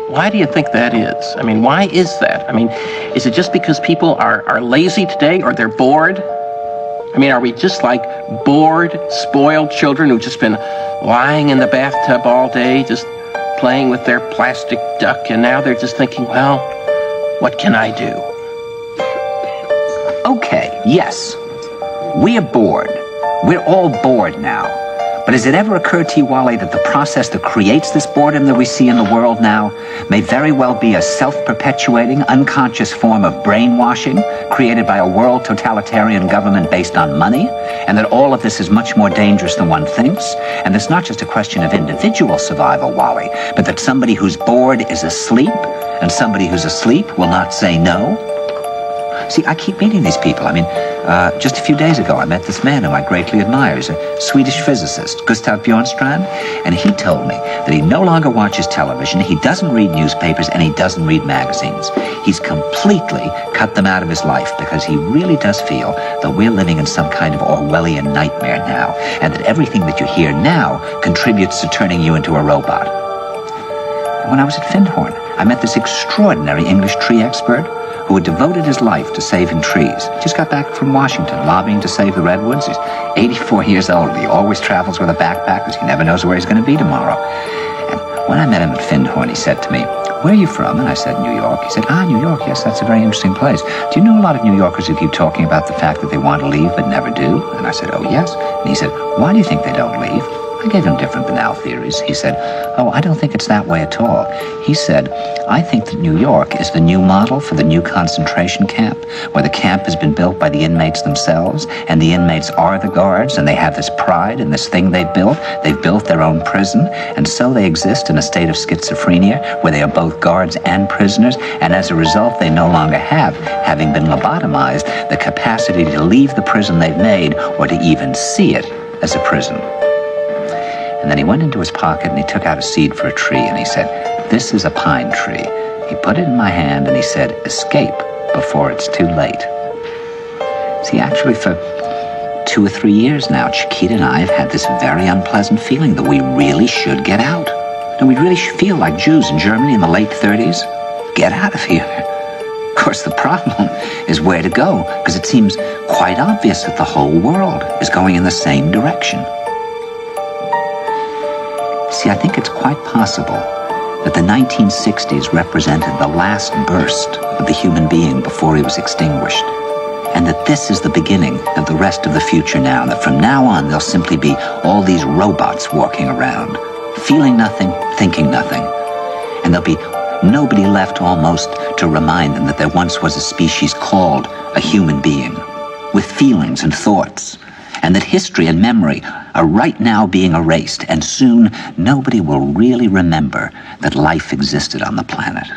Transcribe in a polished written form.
Why do you think that is? I mean, why is that? I mean, is it just because people are lazy today, or they're bored? I mean, are we just like bored, spoiled children who've just been lying in the bathtub all day, just playing with their plastic duck, and now they're just thinking, well, what can I do? Okay, yes. We are bored. We're all bored now. But has it ever occurred to you, Wally, that the process that creates this boredom that we see in the world now may very well be a self-perpetuating, unconscious form of brainwashing created by a world totalitarian government based on money, and that all of this is much more dangerous than one thinks, and it's not just a question of individual survival, Wally, but that somebody who's bored is asleep, and somebody who's asleep will not say no? See, I keep meeting these people. I mean, just a few days ago, I met this man whom I greatly admire. He's a Swedish physicist, Gustav Bjornstrand, and he told me that he no longer watches television, he doesn't read newspapers, and he doesn't read magazines. He's completely cut them out of his life because he really does feel that we're living in some kind of Orwellian nightmare now, and that everything that you hear now contributes to turning you into a robot. When I was at Findhorn, I met this extraordinary English tree expert who had devoted his life to saving trees. He just got back from Washington, lobbying to save the redwoods. He's 84 years old. He always travels with a backpack because he never knows where he's going to be tomorrow. And when I met him at Findhorn, he said to me, "Where are you from?" And I said, "New York." He said, "New York, yes, that's a very interesting place. Do you know a lot of New Yorkers who keep talking about the fact that they want to leave but never do?" And I said, "Oh, yes." And he said, "Why do you think they don't leave?" I gave him different banal theories. He said, "Oh, I don't think it's that way at all." He said, "I think that New York is the new model for the new concentration camp, where the camp has been built by the inmates themselves, and the inmates are the guards, and they have this pride in this thing they've built. They've built their own prison, and so they exist in a state of schizophrenia, where they are both guards and prisoners, and as a result, they no longer have, having been lobotomized, the capacity to leave the prison they've made, or to even see it as a prison." And then he went into his pocket and he took out a seed for a tree and he said, "This is a pine tree." He put it in my hand and he said, "Escape before it's too late." See, actually for 2 or 3 years now, Chiquita and I have had this very unpleasant feeling that we really should get out. And we really feel like Jews in Germany in the late 30s. Get out of here. Of course, the problem is where to go, because it seems quite obvious that the whole world is going in the same direction. See, I think it's quite possible that the 1960s represented the last burst of the human being before he was extinguished, and that this is the beginning of the rest of the future now, and that from now on there'll simply be all these robots walking around, feeling nothing, thinking nothing, and there'll be nobody left almost to remind them that there once was a species called a human being, with feelings and thoughts, and that history and memory are right now being erased, and soon nobody will really remember that life existed on the planet.